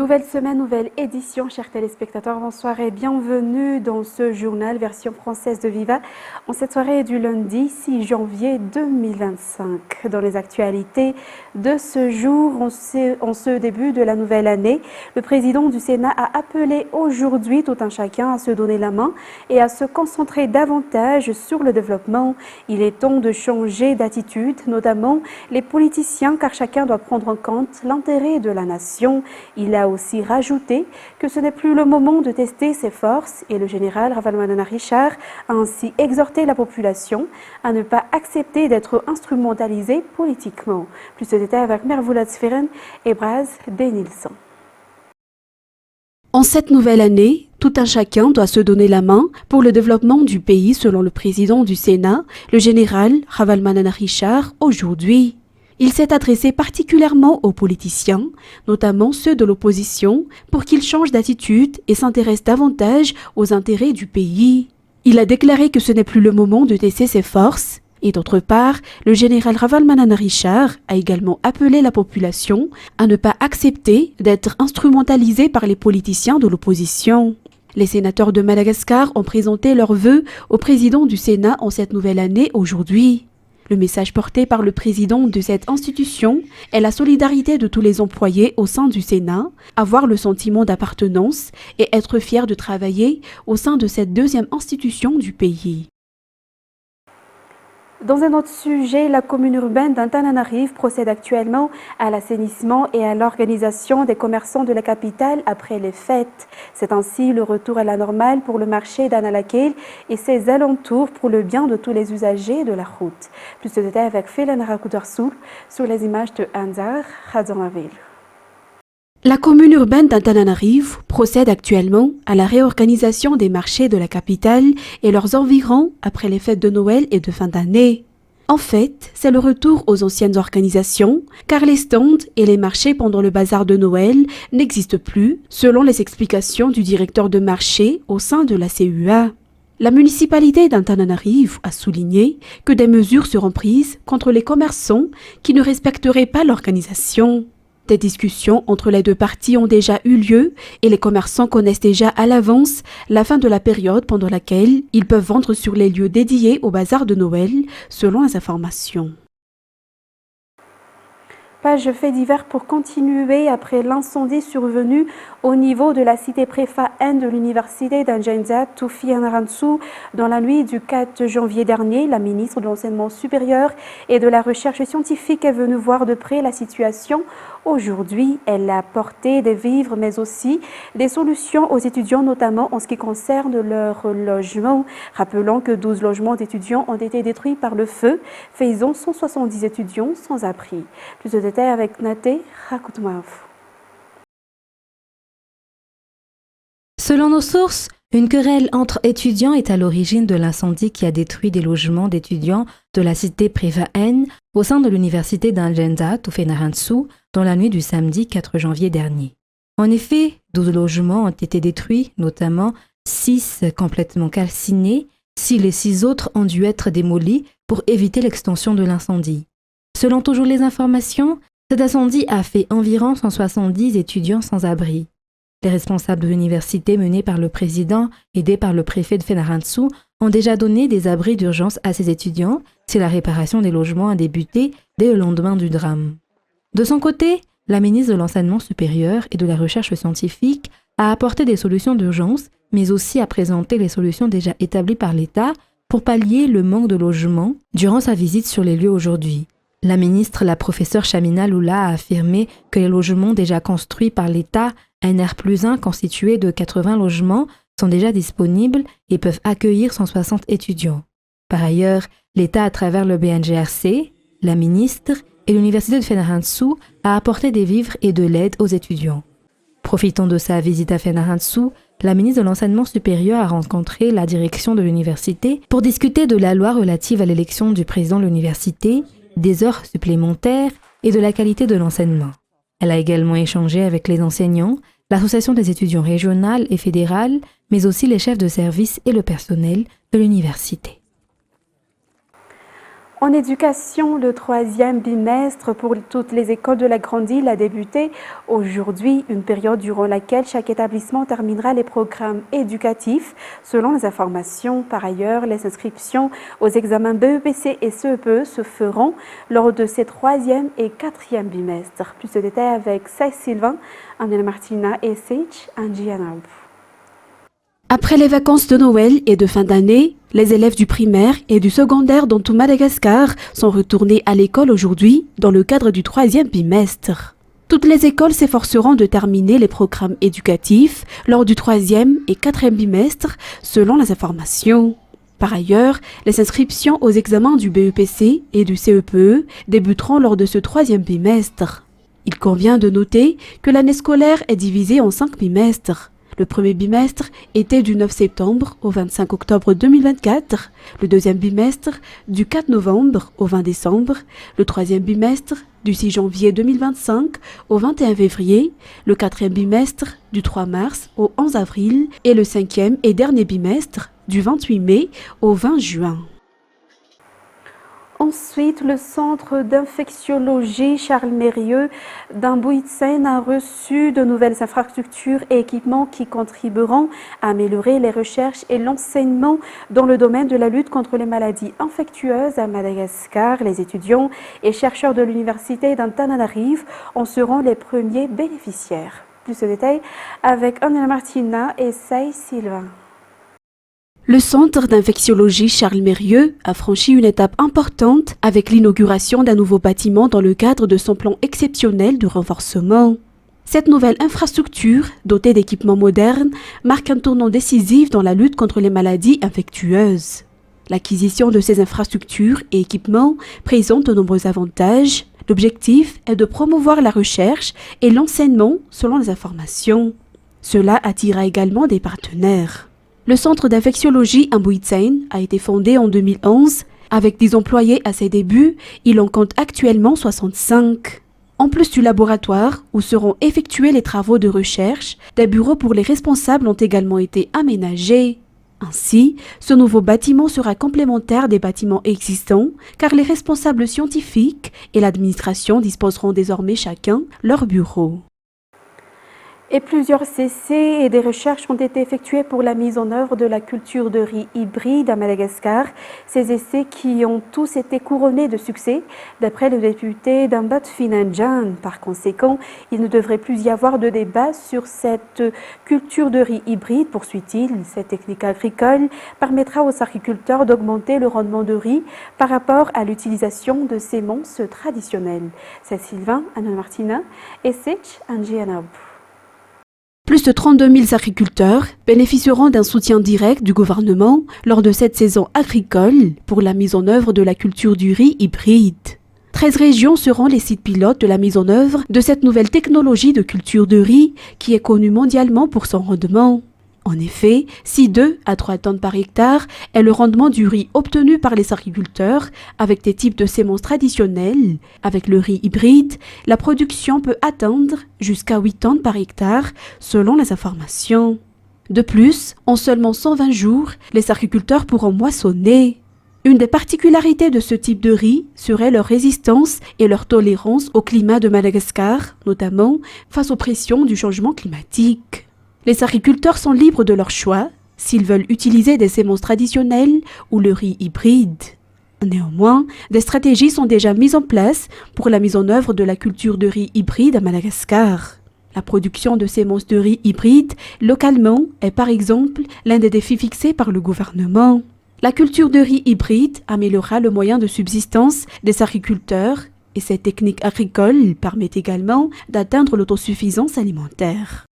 Nouvelle semaine, nouvelle édition, chers téléspectateurs, bonsoir et bienvenue dans ce journal version française de Viva en cette soirée du lundi 6 janvier 2025. Dans les actualités de ce jour, en ce début de la nouvelle année, le président du Sénat a appelé aujourd'hui tout un chacun à se donner la main et à se concentrer davantage sur le développement. Il est temps de changer d'attitude, notamment les politiciens, car chacun doit prendre en compte l'intérêt de la nation. Il a aussi rajouté que ce n'est plus le moment de tester ses forces et le général Ravalomanana Richard a ainsi exhorté la population à ne pas accepter d'être instrumentalisée politiquement. Plus de détails avec Mervoula Tsferen et Braz Denilson. En cette nouvelle année, tout un chacun doit se donner la main pour le développement du pays selon le président du Sénat, le général Ravalomanana Richard, aujourd'hui. Il s'est adressé particulièrement aux politiciens, notamment ceux de l'opposition, pour qu'ils changent d'attitude et s'intéressent davantage aux intérêts du pays. Il a déclaré que ce n'est plus le moment de tester ses forces. Et d'autre part, le général Ravalomanana Richard a également appelé la population à ne pas accepter d'être instrumentalisée par les politiciens de l'opposition. Les sénateurs de Madagascar ont présenté leurs vœux au président du Sénat en cette nouvelle année aujourd'hui. Le message porté par le président de cette institution est la solidarité de tous les employés au sein du Sénat, avoir le sentiment d'appartenance et être fier de travailler au sein de cette deuxième institution du pays. Dans un autre sujet, la commune urbaine d'Antananarive procède actuellement à l'assainissement et à l'organisation des commerçants de la capitale après les fêtes. C'est ainsi le retour à la normale pour le marché d'Analakel et ses alentours pour le bien de tous les usagers de la route. Plus de détails avec Félan Rakoudarsoul sur les images de Anzar Khadzanaville. La commune urbaine d'Antananarive procède actuellement à la réorganisation des marchés de la capitale et leurs environs après les fêtes de Noël et de fin d'année. En fait, c'est le retour aux anciennes organisations, car les stands et les marchés pendant le bazar de Noël n'existent plus, selon les explications du directeur de marché au sein de la CUA. La municipalité d'Antananarive a souligné que des mesures seront prises contre les commerçants qui ne respecteraient pas l'organisation. Des discussions entre les deux parties ont déjà eu lieu et les commerçants connaissent déjà à l'avance la fin de la période pendant laquelle ils peuvent vendre sur les lieux dédiés au bazar de Noël, selon les informations. Page fait divers pour continuer après l'incendie survenu au niveau de la cité préfa N de l'université d'Anjenza, Toufi Anaransu. Dans la nuit du 4 janvier dernier, la ministre de l'Enseignement supérieur et de la Recherche scientifique est venue voir de près la situation. Aujourd'hui, elle a apporté des vivres, mais aussi des solutions aux étudiants, notamment en ce qui concerne leur logement. Rappelons que 12 logements d'étudiants ont été détruits par le feu, faisant 170 étudiants sans abri. Plus de détails avec Naté Rakoutmav. Selon nos sources, une querelle entre étudiants est à l'origine de l'incendie qui a détruit des logements d'étudiants de la cité Préva N au sein de l'université d'Anjenza, Toufenaransu, dans la nuit du samedi 4 janvier dernier. En effet, 12 logements ont été détruits, notamment 6 complètement calcinés, si les 6 autres ont dû être démolis pour éviter l'extension de l'incendie. Selon toujours les informations, cet incendie a fait environ 170 étudiants sans abri. Les responsables de l'université menée par le président, aidés par le préfet de Fenaransu, ont déjà donné des abris d'urgence à ces étudiants si la réparation des logements a débuté dès le lendemain du drame. De son côté, la ministre de l'Enseignement supérieur et de la Recherche scientifique a apporté des solutions d'urgence, mais aussi a présenté les solutions déjà établies par l'État pour pallier le manque de logements durant sa visite sur les lieux aujourd'hui. La ministre, la professeure Chamina Lula, a affirmé que les logements déjà construits par l'État, un R+1 constitué de 80 logements, sont déjà disponibles et peuvent accueillir 160 étudiants. Par ailleurs, l'État, à travers le BNGRC, la ministre et l'université de Fenaransu, a apporté des vivres et de l'aide aux étudiants. Profitant de sa visite à Fenaransu, la ministre de l'Enseignement supérieur a rencontré la direction de l'université pour discuter de la loi relative à l'élection du président de l'université, des heures supplémentaires et de la qualité de l'enseignement. Elle a également échangé avec les enseignants, l'association des étudiants régionale et fédérale, mais aussi les chefs de service et le personnel de l'université. En éducation, le troisième bimestre pour toutes les écoles de la Grande Île a débuté aujourd'hui, une période durant laquelle chaque établissement terminera les programmes éducatifs selon les informations. Par ailleurs, les inscriptions aux examens BEPC et CEPE se feront lors de ces troisième et quatrième bimestres. Plus de détails avec Saïs Sylvain, Amina Martina et Sage Angianaou. Après les vacances de Noël et de fin d'année, les élèves du primaire et du secondaire dans tout Madagascar sont retournés à l'école aujourd'hui dans le cadre du troisième bimestre. Toutes les écoles s'efforceront de terminer les programmes éducatifs lors du troisième et quatrième bimestre selon les informations. Par ailleurs, les inscriptions aux examens du BEPC et du CEPE débuteront lors de ce troisième bimestre. Il convient de noter que l'année scolaire est divisée en 5 bimestres. Le premier bimestre était du 9 septembre au 25 octobre 2024, le deuxième bimestre du 4 novembre au 20 décembre, le troisième bimestre du 6 janvier 2025 au 21 février, le quatrième bimestre du 3 mars au 11 avril et le cinquième et dernier bimestre du 28 mai au 20 juin. Ensuite, le centre d'infectiologie Charles Mérieux d'Ambouitsen a reçu de nouvelles infrastructures et équipements qui contribueront à améliorer les recherches et l'enseignement dans le domaine de la lutte contre les maladies infectieuses à Madagascar. Les étudiants et chercheurs de l'université d'Antananarive en seront les premiers bénéficiaires. Plus de détails avec Anna Martina et Saïs Sylvain. Le centre d'infectiologie Charles Mérieux a franchi une étape importante avec l'inauguration d'un nouveau bâtiment dans le cadre de son plan exceptionnel de renforcement. Cette nouvelle infrastructure, dotée d'équipements modernes, marque un tournant décisif dans la lutte contre les maladies infectieuses. L'acquisition de ces infrastructures et équipements présente de nombreux avantages. L'objectif est de promouvoir la recherche et l'enseignement selon les informations. Cela attira également des partenaires. Le centre d'infectiologie Ambouitsen a été fondé en 2011. Avec 10 employés à ses débuts, il en compte actuellement 65. En plus du laboratoire où seront effectués les travaux de recherche, des bureaux pour les responsables ont également été aménagés. Ainsi, ce nouveau bâtiment sera complémentaire des bâtiments existants car les responsables scientifiques et l'administration disposeront désormais chacun leur bureau. Et plusieurs essais et des recherches ont été effectués pour la mise en œuvre de la culture de riz hybride à Madagascar. Ces essais qui ont tous été couronnés de succès, d'après le député Dambat Finanjan. Par conséquent, il ne devrait plus y avoir de débat sur cette culture de riz hybride, poursuit-il. Cette technique agricole permettra aux agriculteurs d'augmenter le rendement de riz par rapport à l'utilisation de semences traditionnelles. C'est Sylvain, Anna Martina et Sech Angianaou. Plus de 32 000 agriculteurs bénéficieront d'un soutien direct du gouvernement lors de cette saison agricole pour la mise en œuvre de la culture du riz hybride. 13 régions seront les sites pilotes de la mise en œuvre de cette nouvelle technologie de culture de riz qui est connue mondialement pour son rendement. En effet, si 2 à 3 tonnes par hectare est le rendement du riz obtenu par les agriculteurs avec des types de semences traditionnelles, avec le riz hybride, la production peut atteindre jusqu'à 8 tonnes par hectare selon les informations. De plus, en seulement 120 jours, les agriculteurs pourront moissonner. Une des particularités de ce type de riz serait leur résistance et leur tolérance au climat de Madagascar, notamment face aux pressions du changement climatique. Les agriculteurs sont libres de leur choix s'ils veulent utiliser des semences traditionnelles ou le riz hybride. Néanmoins, des stratégies sont déjà mises en place pour la mise en œuvre de la culture de riz hybride à Madagascar. La production de semences de riz hybride localement est par exemple l'un des défis fixés par le gouvernement. La culture de riz hybride améliorera le moyen de subsistance des agriculteurs et cette technique agricole permet également d'atteindre l'autosuffisance alimentaire.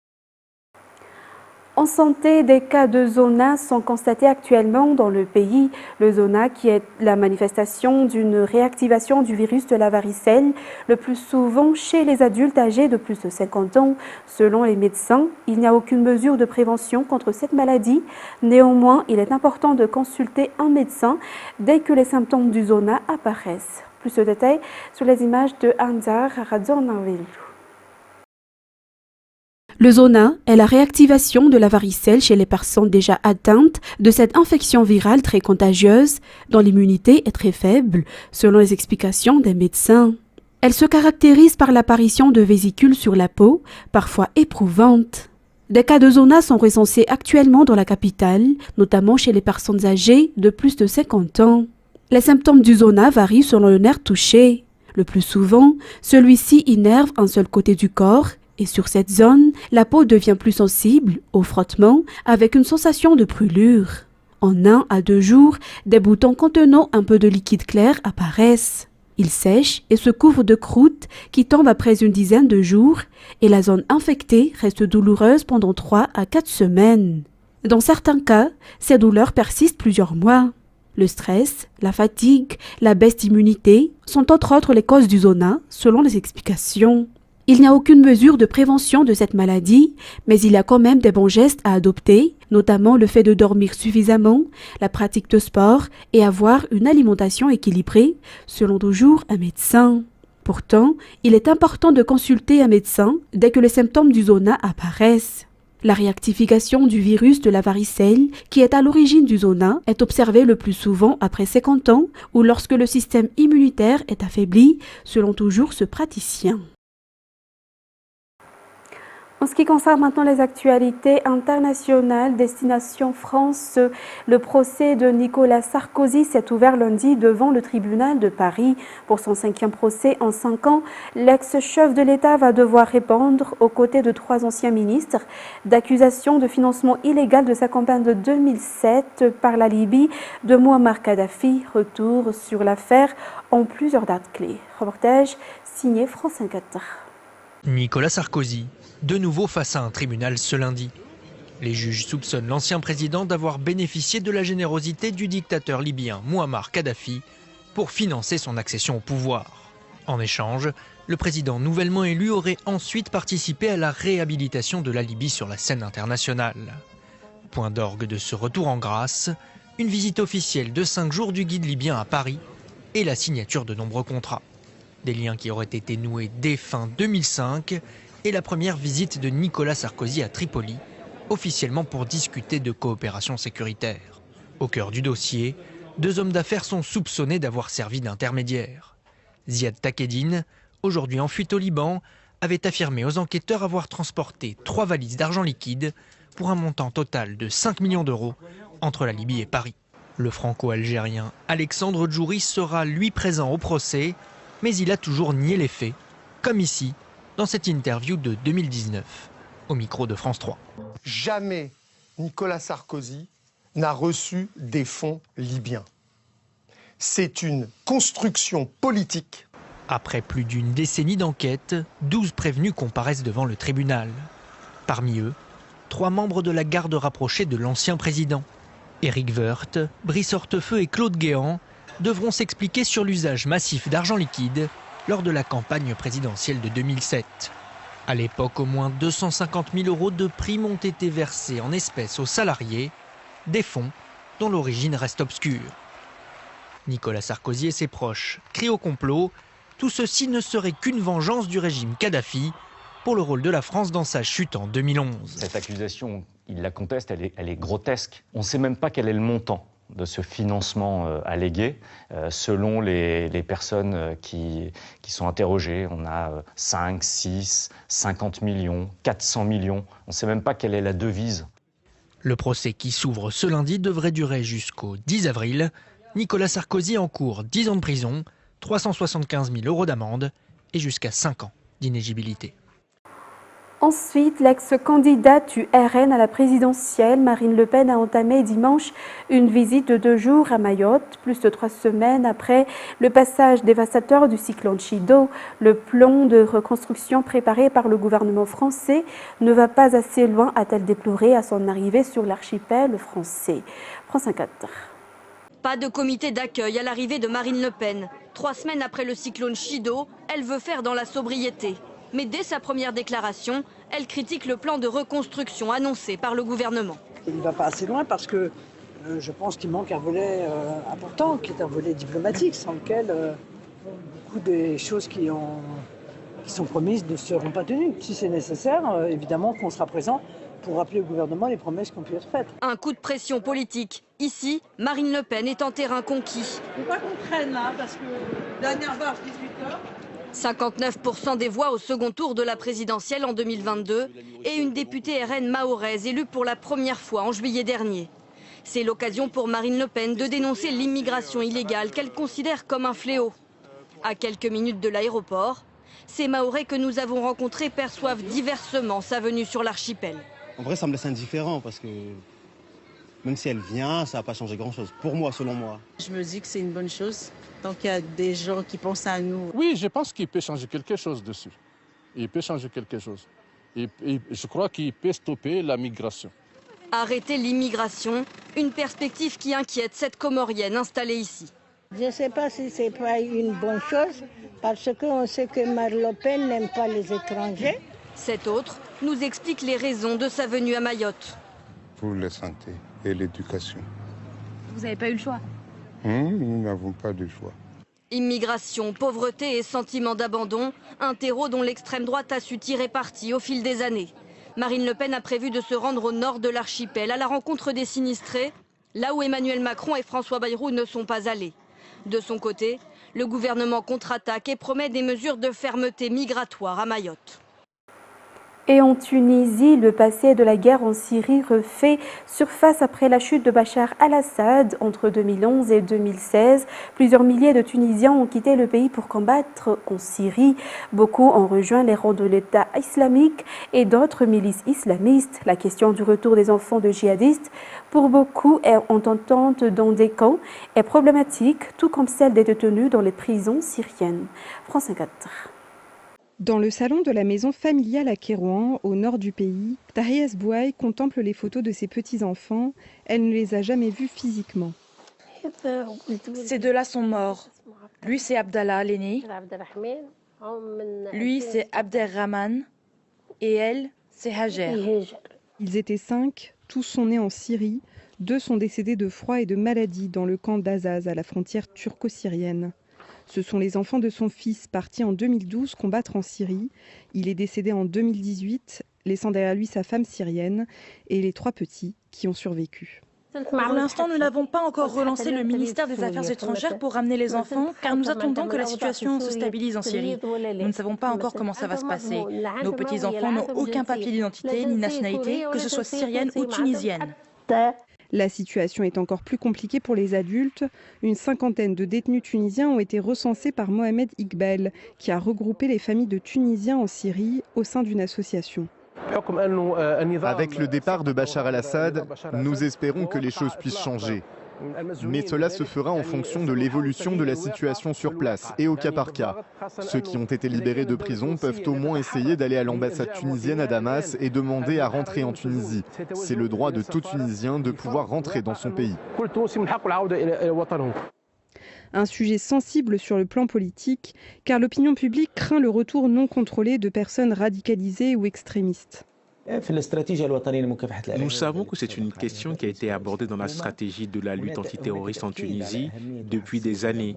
En santé, des cas de zona sont constatés actuellement dans le pays. Le zona qui est la manifestation d'une réactivation du virus de la varicelle, le plus souvent chez les adultes âgés de plus de 50 ans. Selon les médecins, il n'y a aucune mesure de prévention contre cette maladie. Néanmoins, il est important de consulter un médecin dès que les symptômes du zona apparaissent. Plus de détails sur les images de Anzar Radzornaville. Le zona est la réactivation de la varicelle chez les personnes déjà atteintes de cette infection virale très contagieuse dont l'immunité est très faible, selon les explications des médecins. Elle se caractérise par l'apparition de vésicules sur la peau, parfois éprouvantes. Des cas de zona sont recensés actuellement dans la capitale, notamment chez les personnes âgées de plus de 50 ans. Les symptômes du zona varient selon le nerf touché. Le plus souvent, celui-ci innerve un seul côté du corps et sur cette zone, la peau devient plus sensible au frottement avec une sensation de brûlure. En 1 à 2 jours, des boutons contenant un peu de liquide clair apparaissent. Ils sèchent et se couvrent de croûtes qui tombent après une dizaine de jours et la zone infectée reste douloureuse pendant 3 à 4 semaines. Dans certains cas, ces douleurs persistent plusieurs mois. Le stress, la fatigue, la baisse d'immunité sont entre autres les causes du zona, selon les explications. Il n'y a aucune mesure de prévention de cette maladie, mais il y a quand même des bons gestes à adopter, notamment le fait de dormir suffisamment, la pratique de sport et avoir une alimentation équilibrée, selon toujours un médecin. Pourtant, il est important de consulter un médecin dès que les symptômes du zona apparaissent. La réactification du virus de la varicelle, qui est à l'origine du zona, est observée le plus souvent après 50 ans ou lorsque le système immunitaire est affaibli, selon toujours ce praticien. En ce qui concerne maintenant les actualités internationales, destination France, le procès de Nicolas Sarkozy s'est ouvert lundi devant le tribunal de Paris. Pour son 5e procès en 5 ans, l'ex-chef de l'État va devoir répondre aux côtés de 3 anciens ministres d'accusations de financement illégal de sa campagne de 2007 par la Libye de Mouammar Kadhafi. Retour sur l'affaire en plusieurs dates clés. Reportage signé France 24. Nicolas Sarkozy, de nouveau face à un tribunal ce lundi. Les juges soupçonnent l'ancien président d'avoir bénéficié de la générosité du dictateur libyen Mouammar Kadhafi pour financer son accession au pouvoir. En échange, le président nouvellement élu aurait ensuite participé à la réhabilitation de la Libye sur la scène internationale. Point d'orgue de ce retour en grâce, une visite officielle de 5 jours du guide libyen à Paris et la signature de nombreux contrats. Des liens qui auraient été noués dès fin 2005 et la première visite de Nicolas Sarkozy à Tripoli, officiellement pour discuter de coopération sécuritaire. Au cœur du dossier, 2 hommes d'affaires sont soupçonnés d'avoir servi d'intermédiaires. Ziad Takedine, aujourd'hui en fuite au Liban, avait affirmé aux enquêteurs avoir transporté 3 valises d'argent liquide pour un montant total de 5 millions d'euros entre la Libye et Paris. Le franco-algérien Alexandre Djouri sera lui présent au procès, mais il a toujours nié les faits, comme ici, dans cette interview de 2019, au micro de France 3. Jamais Nicolas Sarkozy n'a reçu des fonds libyens. C'est une construction politique. Après plus d'une décennie d'enquête, 12 prévenus comparaissent devant le tribunal. Parmi eux, 3 membres de la garde rapprochée de l'ancien président. Éric Woerth, Brice Hortefeux et Claude Guéant devront s'expliquer sur l'usage massif d'argent liquide lors de la campagne présidentielle de 2007. À l'époque, au moins 250 000 euros de primes ont été versés en espèces aux salariés, des fonds dont l'origine reste obscure. Nicolas Sarkozy et ses proches crient au complot. Tout ceci ne serait qu'une vengeance du régime Kadhafi pour le rôle de la France dans sa chute en 2011. Cette accusation, il la conteste, elle est grotesque. On ne sait même pas quel est le montant de ce financement allégué. Selon les personnes qui sont interrogées, on a 5, 6, 50 millions, 400 millions. On ne sait même pas quelle est la devise. Le procès qui s'ouvre ce lundi devrait durer jusqu'au 10 avril. Nicolas Sarkozy encourt 10 ans de prison, 375 000 euros d'amende et jusqu'à 5 ans d'inéligibilité. Ensuite, l'ex-candidate du RN à la présidentielle, Marine Le Pen, a entamé dimanche une visite de 2 jours à Mayotte, plus de 3 semaines après le passage dévastateur du cyclone Chido. Le plan de reconstruction préparé par le gouvernement français ne va pas assez loin, a-t-elle déploré à son arrivée sur l'archipel français. France 24. Pas de comité d'accueil à l'arrivée de Marine Le Pen. 3 semaines après le cyclone Chido, elle veut faire dans la sobriété. Mais dès sa première déclaration, elle critique le plan de reconstruction annoncé par le gouvernement. Il ne va pas assez loin parce que je pense qu'il manque un volet important, qui est un volet diplomatique, sans lequel beaucoup des choses qui ont qui sont promises ne seront pas tenues. Si c'est nécessaire, évidemment qu'on sera présent pour rappeler au gouvernement les promesses qui ont pu être faites. Un coup de pression politique. Ici, Marine Le Pen est en terrain conquis. Il ne faut pas qu'on traîne là, parce que dernière heure, 18h. 59% des voix au second tour de la présidentielle en 2022 et une députée RN mahoraise élue pour la première fois en juillet dernier. C'est l'occasion pour Marine Le Pen de dénoncer l'immigration illégale qu'elle considère comme un fléau. À quelques minutes de l'aéroport, ces Mahorais que nous avons rencontrés perçoivent diversement sa venue sur l'archipel. En vrai, ça me laisse indifférent parce que même si elle vient, ça va pas changer grand-chose. Pour moi, selon moi. Je me dis que c'est une bonne chose, tant qu'il y a des gens qui pensent à nous. Oui, je pense qu'il peut changer quelque chose dessus. Il peut changer quelque chose. Et je crois qu'il peut stopper la migration. Arrêter l'immigration, une perspective qui inquiète cette Comorienne installée ici. Je ne sais pas si ce n'est pas une bonne chose, parce qu'on sait que Marine Le Pen n'aime pas les étrangers. Cet autre nous explique les raisons de sa venue à Mayotte. Pour la santé et l'éducation. Vous n'avez pas eu le choix? Nous n'avons pas de choix. Immigration, pauvreté et sentiment d'abandon, un terreau dont l'extrême droite a su tirer parti au fil des années. Marine Le Pen a prévu de se rendre au nord de l'archipel à la rencontre des sinistrés, là où Emmanuel Macron et François Bayrou ne sont pas allés. De son côté, le gouvernement contre-attaque et promet des mesures de fermeté migratoire à Mayotte. Et en Tunisie, le passé de la guerre en Syrie refait surface après la chute de Bachar al-Assad entre 2011 et 2016. Plusieurs milliers de Tunisiens ont quitté le pays pour combattre en Syrie. Beaucoup ont rejoint les rangs de l'État islamique et d'autres milices islamistes. La question du retour des enfants de djihadistes, pour beaucoup en entente dans des camps, est problématique, tout comme celle des détenus dans les prisons syriennes. France 24. Dans le salon de la maison familiale à Kérouan, au nord du pays, Tahia Bouaï contemple les photos de ses petits-enfants. Elle ne les a jamais vus physiquement. Ces deux-là sont morts. Lui, c'est Abdallah, l'aîné. Lui, c'est Abderrahman. Et elle, c'est Hajer. Ils étaient 5, tous sont nés en Syrie. 2 sont décédés de froid et de maladie dans le camp d'Azaz, à la frontière turco-syrienne. Ce sont les enfants de son fils, partis en 2012 combattre en Syrie. Il est décédé en 2018, laissant derrière lui sa femme syrienne et les 3 petits qui ont survécu. Pour l'instant, nous n'avons pas encore relancé le ministère des Affaires étrangères pour ramener les enfants, car nous attendons que la situation se stabilise en Syrie. Nous ne savons pas encore comment ça va se passer. Nos petits-enfants n'ont aucun papier d'identité ni nationalité, que ce soit syrienne ou tunisienne. La situation est encore plus compliquée pour les adultes. Une cinquantaine de détenus tunisiens ont été recensés par Mohamed Iqbal, qui a regroupé les familles de Tunisiens en Syrie au sein d'une association. Avec le départ de Bachar al-Assad, nous espérons que les choses puissent changer. Mais cela se fera en fonction de l'évolution de la situation sur place et au cas par cas. Ceux qui ont été libérés de prison peuvent au moins essayer d'aller à l'ambassade tunisienne à Damas et demander à rentrer en Tunisie. C'est le droit de tout Tunisien de pouvoir rentrer dans son pays. Un sujet sensible sur le plan politique, car l'opinion publique craint le retour non contrôlé de personnes radicalisées ou extrémistes. Nous savons que c'est une question qui a été abordée dans la stratégie de la lutte antiterroriste en Tunisie depuis des années.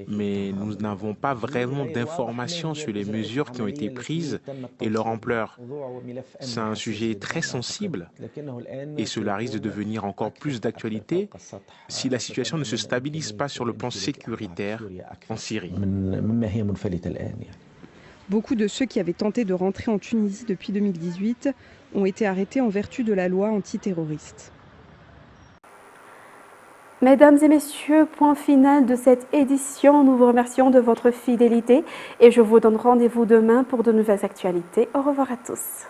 Mais nous n'avons pas vraiment d'informations sur les mesures qui ont été prises et leur ampleur. C'est un sujet très sensible et cela risque de devenir encore plus d'actualité si la situation ne se stabilise pas sur le plan sécuritaire en Syrie. Beaucoup de ceux qui avaient tenté de rentrer en Tunisie depuis 2018 ont été arrêtés en vertu de la loi antiterroriste. Mesdames et messieurs, point final de cette édition. Nous vous remercions de votre fidélité et je vous donne rendez-vous demain pour de nouvelles actualités. Au revoir à tous.